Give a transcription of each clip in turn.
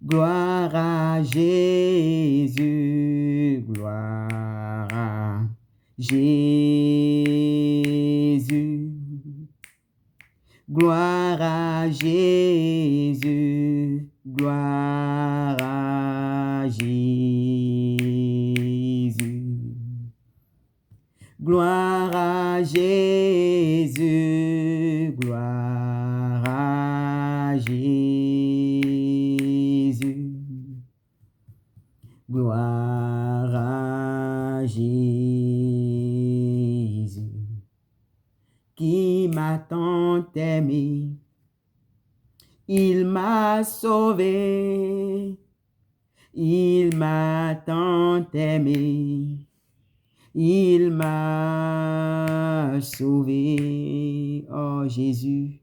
Gloire à Jésus, gloire à Jésus. Gloire à Jésus, gloire à Jésus. Gloire à Jésus, gloire à Jésus. Gloire à Jésus, qui m'a tant aimé, il m'a sauvé, il m'a tant aimé, il m'a sauvé. Oh Jésus,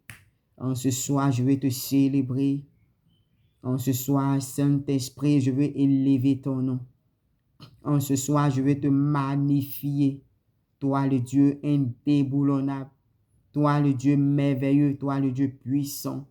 en ce soir, je vais te célébrer. En ce soir, Saint-Esprit, je veux élever ton nom. En ce soir, je vais te magnifier. Toi, le Dieu indéboulonnable. Toi, le Dieu merveilleux. Toi, le Dieu puissant.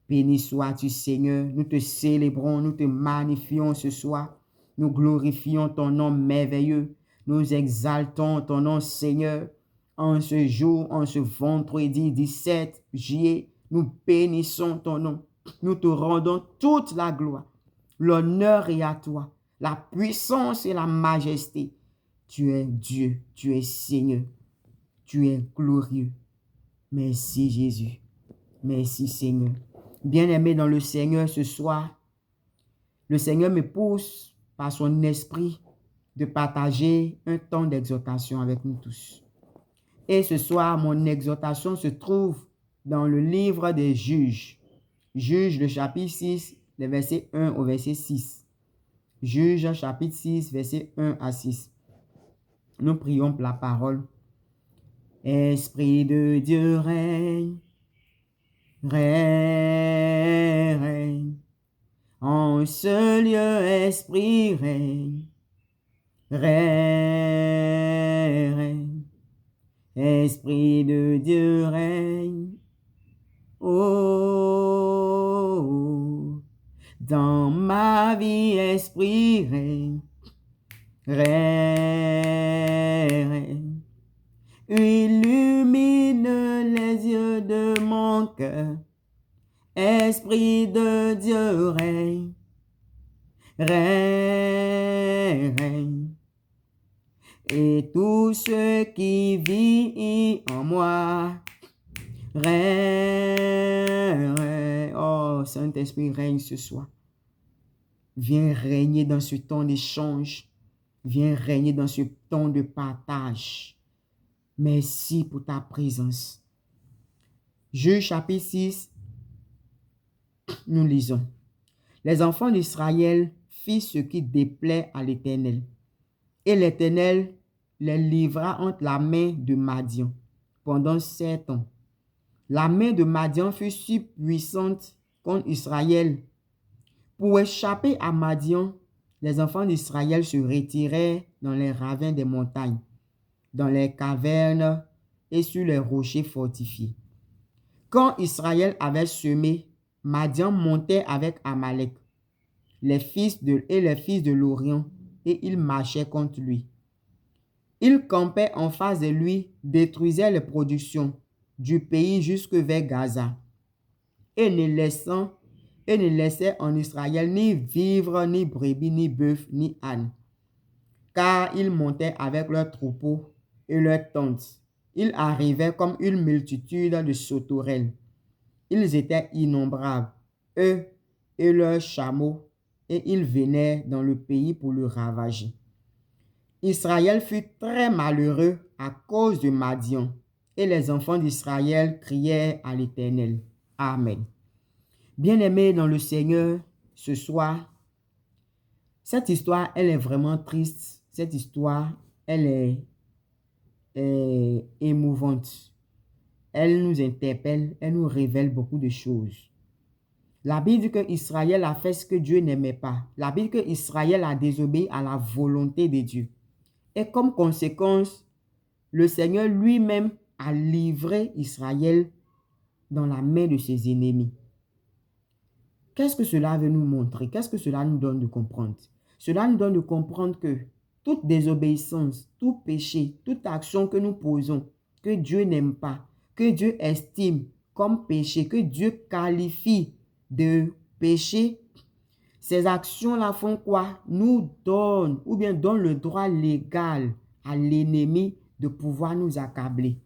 Béni sois-tu, Seigneur. Nous te célébrons, nous te magnifions ce soir. Nous glorifions ton nom merveilleux. Nous exaltons ton nom, Seigneur. En ce jour, en ce vendredi 17 juillet, nous bénissons ton nom. Nous te rendons toute la gloire. L'honneur est à toi. La puissance et la majesté. Tu es Dieu, tu es Seigneur. Tu es glorieux. Merci Jésus. Merci Seigneur. Bien-aimé dans le Seigneur ce soir, le Seigneur me pousse par son esprit de partager un temps d'exhortation avec nous tous. Et ce soir, mon exhortation se trouve dans le livre des Juges. Juges, le chapitre 6, les versets 1 au verset 6. Juges, chapitre 6, versets 1 à 6. Nous prions pour la parole. Esprit de Dieu règne, règne. En ce lieu, esprit règne, règne. Esprit de Dieu règne. Oh, dans ma vie, esprit règne, règne. Illumine les yeux de mon cœur. Esprit de Dieu règne, règne. Et tout ce qui vit en moi règne. Oh, Saint-Esprit, règne ce soir. Viens régner dans ce temps d'échange. Viens régner dans ce temps de partage. Merci pour ta présence. Juge chapitre 6, nous lisons. Les enfants d'Israël firent ce qui déplaît à l'Éternel. Et l'Éternel les livra entre la main de Madian pendant 7 ans. La main de Madian fut si puissante contre Israël. Pour échapper à Madian, les enfants d'Israël se retirèrent dans les ravins des montagnes, dans les cavernes et sur les rochers fortifiés. Quand Israël avait semé, Madian montait avec Amalek, les fils de l'Orient, et ils marchaient contre lui. Ils campaient en face de lui, détruisaient les productions du pays jusque vers Gaza, et ne laissaient en Israël ni vivre, ni brebis, ni bœufs, ni ânes, car ils montaient avec leurs troupeaux et leurs tentes. Ils arrivaient comme une multitude de sauterelles. Ils étaient innombrables, eux et leurs chameaux, et ils venaient dans le pays pour le ravager. Israël fut très malheureux à cause de Madian, et les enfants d'Israël crièrent à l'Éternel. Amen. Bien-aimés dans le Seigneur, ce soir, cette histoire, elle est vraiment triste. Cette histoire, elle est émouvante. Elle nous interpelle, elle nous révèle beaucoup de choses. La Bible dit qu'Israël a fait ce que Dieu n'aimait pas. La Bible dit qu'Israël a désobéi à la volonté de Dieu. Et comme conséquence, le Seigneur lui-même a livré Israël dans la main de ses ennemis. Qu'est-ce que cela veut nous montrer? Qu'est-ce que cela nous donne de comprendre? Cela nous donne de comprendre que toute désobéissance, tout péché, toute action que nous posons, que Dieu n'aime pas, que Dieu estime comme péché, que Dieu qualifie de péché, ces actions-là font quoi? Nous donnent ou bien donnent le droit légal à l'ennemi de pouvoir nous accabler.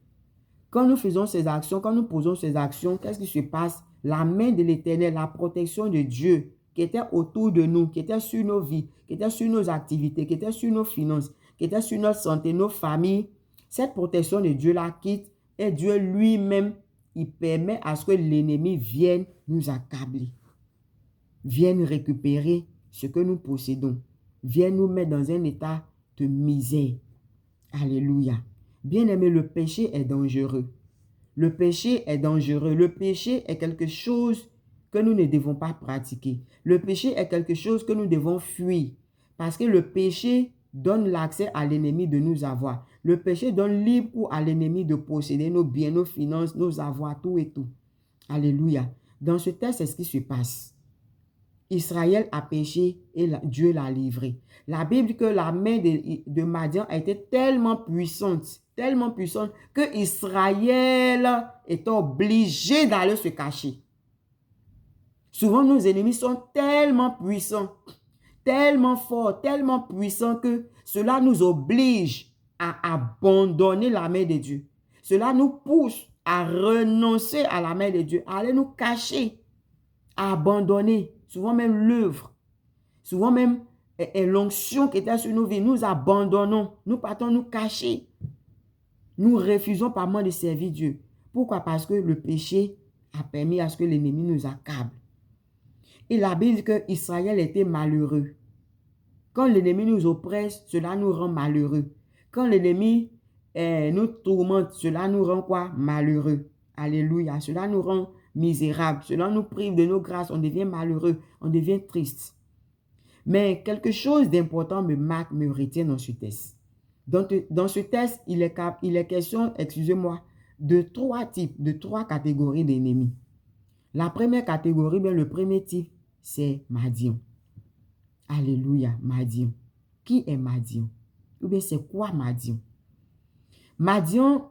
Quand nous faisons ces actions, quand nous posons ces actions, qu'est-ce qui se passe? La main de l'Éternel, la protection de Dieu qui était autour de nous, qui était sur nos vies, qui était sur nos activités, qui était sur nos finances, qui était sur notre santé, nos familles, cette protection de Dieu la quitte et Dieu lui-même, il permet à ce que l'ennemi vienne nous accabler, vienne récupérer ce que nous possédons, vienne nous mettre dans un état de misère. Alléluia. Bien-aimé, le péché est dangereux. Le péché est dangereux. Le péché est quelque chose que nous ne devons pas pratiquer. Le péché est quelque chose que nous devons fuir. Parce que le péché donne l'accès à l'ennemi de nous avoir. Le péché donne libre cours à l'ennemi de posséder nos biens, nos finances, nos avoirs, tout et tout. Alléluia. Dans ce texte, c'est ce qui se passe. Israël a péché et Dieu l'a livré. La Bible dit que la main de Madian a été tellement puissante que Israël est obligé d'aller se cacher. Souvent, nos ennemis sont tellement puissants, tellement forts, tellement puissants que cela nous oblige à abandonner la main de Dieu. Cela nous pousse à renoncer à la main de Dieu, à aller nous cacher, à abandonner, souvent même l'œuvre, souvent même l'onction qui était sur nos vies. Nous abandonnons, nous partons nous cacher. Nous refusons par moment de servir Dieu. Pourquoi? Parce que le péché a permis à ce que l'ennemi nous accable. Et la Bible dit que Israël était malheureux. Quand l'ennemi nous oppresse, cela nous rend malheureux. Quand l'ennemi nous tourmente, cela nous rend quoi? Malheureux. Alléluia. Cela nous rend misérables. Cela nous prive de nos grâces. On devient malheureux. On devient triste. Mais quelque chose d'important me retient dans ce texte. Dans ce texte, il est question, excusez-moi, de trois types, de trois catégories d'ennemis. La première catégorie, bien, le premier type, c'est Madian. Alléluia, Madian. Qui est Madian? Ou bien c'est quoi Madian? Madian,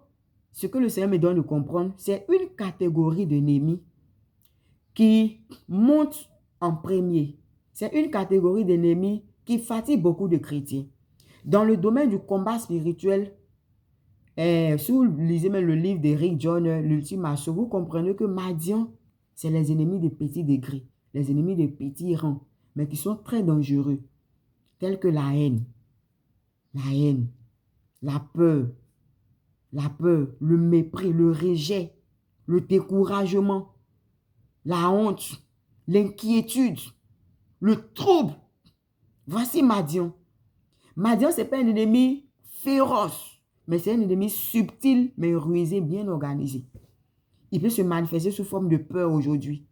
ce que le Seigneur me donne de comprendre, c'est une catégorie d'ennemis qui monte en premier. C'est une catégorie d'ennemis qui fatigue beaucoup de chrétiens. Dans le domaine du combat spirituel, si vous lisez même le livre d'Eric John, l'ultime assaut, vous comprenez que Madian, c'est les ennemis de petits degrés, les ennemis de petits rangs, mais qui sont très dangereux, tels que la haine, la peur, le mépris, le rejet, le découragement, la honte, l'inquiétude, le trouble. Voici Madian. Madian, ce n'est pas un ennemi féroce, mais c'est un ennemi subtil, mais rusé, bien organisé. Il peut se manifester sous forme de peur aujourd'hui.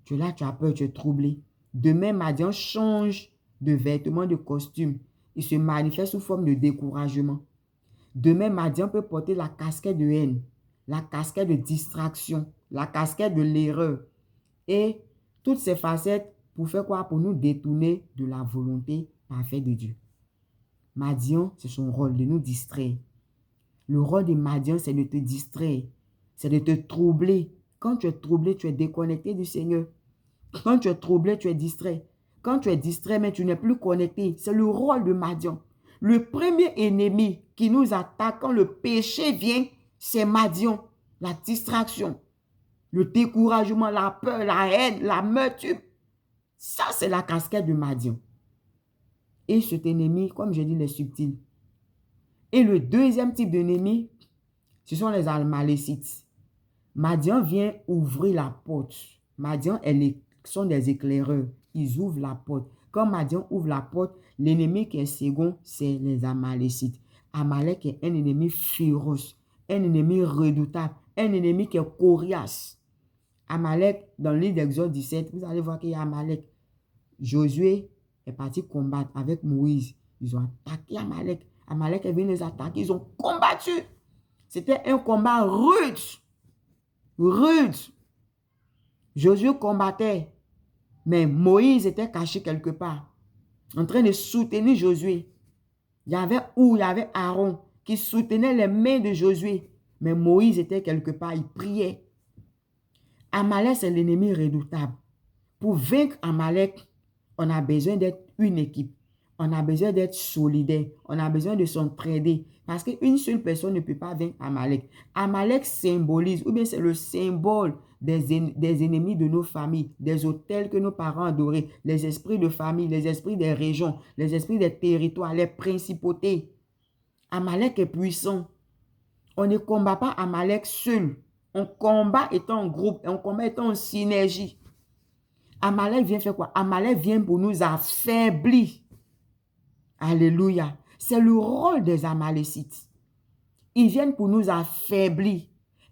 Tu es là, tu as peur, tu es troublé. Demain, Madian change de vêtements, de costume. Il se manifeste sous forme de découragement. Demain, Madian peut porter la casquette de haine, la casquette de distraction, la casquette de l'erreur. Et toutes ces facettes pour faire quoi? Pour nous détourner de la volonté parfaite de Dieu. Madian, c'est son rôle de nous distraire. Le rôle de Madian, c'est de te distraire. C'est de te troubler. Quand tu es troublé, tu es déconnecté du Seigneur. Quand tu es troublé, tu es distrait. Quand tu es distrait, mais tu n'es plus connecté. C'est le rôle de Madian. Le premier ennemi qui nous attaque quand le péché vient, c'est Madian. La distraction, le découragement, la peur, la haine, la meurtre. Ça, c'est la casquette de Madian. Et cet ennemi, comme je dis, il est subtil. Et le deuxième type d'ennemi, ce sont les Amalécites. Madian vient ouvrir la porte. Madian sont des éclaireurs. Ils ouvrent la porte. Quand Madian ouvre la porte, l'ennemi qui est second, c'est les Amalécites. Amalek est un ennemi féroce, un ennemi redoutable, un ennemi qui est coriace. Amalek, dans le livre d'Exode 17, vous allez voir qu'il y a Amalek. Josué est parti combattre avec Moïse. Ils ont attaqué Amalek. Amalek est venu les attaquer. Ils ont combattu. C'était un combat rude. Rude. Josué combattait. Mais Moïse était caché quelque part, en train de soutenir Josué. Il y avait Aaron qui soutenait les mains de Josué. Mais Moïse était quelque part, il priait. Amalek, c'est l'ennemi redoutable. Pour vaincre Amalek, on a besoin d'être une équipe. On a besoin d'être solidaire. On a besoin de s'entraider. Parce qu'une seule personne ne peut pas vaincre Amalek. Amalek symbolise, ou bien c'est le symbole des ennemis de nos familles, des autels que nos parents adoraient, les esprits de famille, les esprits des régions, les esprits des territoires, les principautés. Amalek est puissant. On ne combat pas Amalek seul. On combat étant en groupe, on combat étant en synergie. Amalek vient faire quoi? Amalek vient pour nous affaiblir. Alléluia. C'est le rôle des Amalécites. Ils viennent pour nous affaiblir.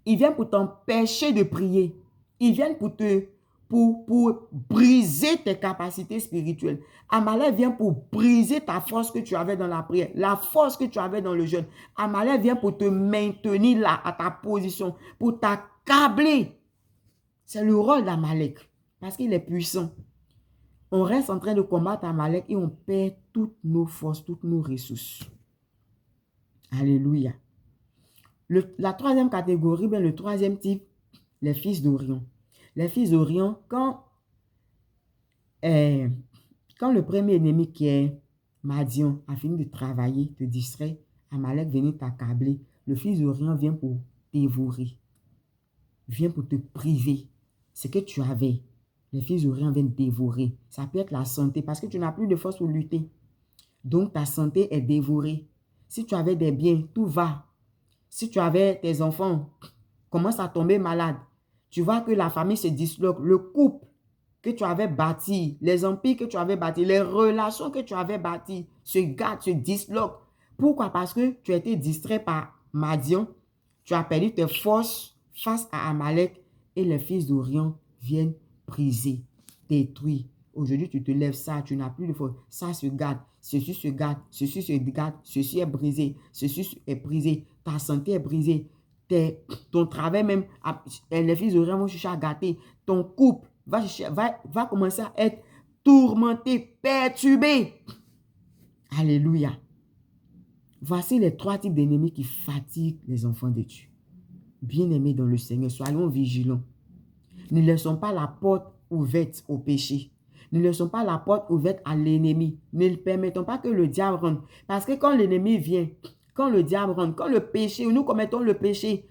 Ils viennent pour t'empêcher de prier. Ils viennent pour briser tes capacités spirituelles. Amalek vient pour briser ta force que tu avais dans la prière, la force que tu avais dans le jeûne. Amalek vient pour te maintenir là, à ta position, pour t'accabler. C'est le rôle d'Amalek, parce qu'il est puissant. On reste en train de combattre Amalek et on perd toutes nos forces, toutes nos ressources. Alléluia. La troisième catégorie, bien le troisième type, les fils d'Orion. Les fils d'Orion, quand le premier ennemi qui est Madian a fini de travailler, te distrait, Amalek vient t'accabler. Le fils d'Orion vient pour dévorer, vient pour te priver. Ce que tu avais, les fils d'Orion viennent dévorer. Ça peut être la santé parce que tu n'as plus de force pour lutter. Donc ta santé est dévorée. Si tu avais des biens, tout va. Si tu avais tes enfants, commencent à tomber malades. Tu vois que la famille se disloque. Le couple que tu avais bâti, les empires que tu avais bâtis, les relations que tu avais bâties se gâtent, se disloquent. Pourquoi? Parce que tu as été distrait par Madian. Tu as perdu tes forces face à Amalek et les fils d'Orion viennent briser, détruire. Aujourd'hui, tu te lèves ça, tu n'as plus de force. Ça se gâte, ceci se gâte, ceci se gâte, ceci est brisé, ceci est brisé, ta santé est brisée, ton travail même, les fils d'Orion vont chercher à gâter, ton couple va commencer à être tourmenté, perturbé. Alléluia. Voici les trois types d'ennemis qui fatiguent les enfants de Dieu. Bien-aimés dans le Seigneur, soyons vigilants. Ne laissons pas la porte ouverte au péché. Ne laissons pas la porte ouverte à l'ennemi. Ne permettons pas que le diable rentre. Parce que quand l'ennemi vient, quand le diable rentre, quand le péché, nous commettons le péché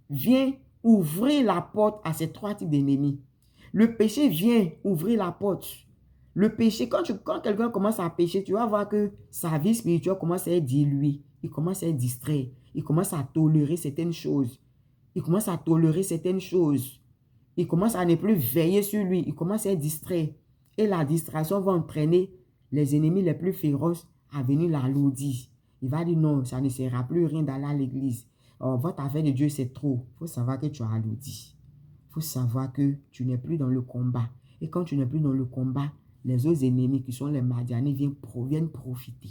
vient ouvrir la porte à ces trois types d'ennemis. Le péché vient ouvrir la porte. Le péché, quand quelqu'un commence à pécher, tu vas voir que sa vie spirituelle commence à être diluée. Il commence à être distrait. Il commence à tolérer certaines choses. Il commence à tolérer certaines choses. Il commence à ne plus veiller sur lui. Il commence à être distrait. Et la distraction va entraîner les ennemis les plus féroces à venir l'alourdir. Il va dire non, ça ne sert à plus rien d'aller à l'église. Oh, votre affaire de Dieu, c'est trop. Il faut savoir que tu as alourdi. Il faut savoir que tu n'es plus dans le combat. Et quand tu n'es plus dans le combat, les autres ennemis qui sont les Madianites viennent profiter.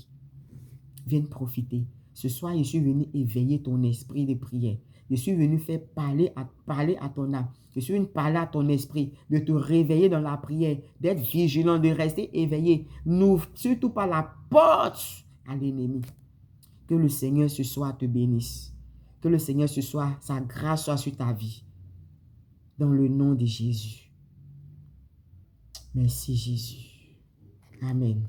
Viennent profiter. Ce soir, je suis venu éveiller ton esprit de prière. Je suis venu faire parler à ton âme. Je suis venu parler à ton esprit, de te réveiller dans la prière, d'être vigilant, de rester éveillé. N'ouvre surtout pas la porte à l'ennemi. Que le Seigneur ce soir te bénisse. Que le Seigneur ce soir, sa grâce soit sur ta vie. Dans le nom de Jésus. Merci Jésus. Amen.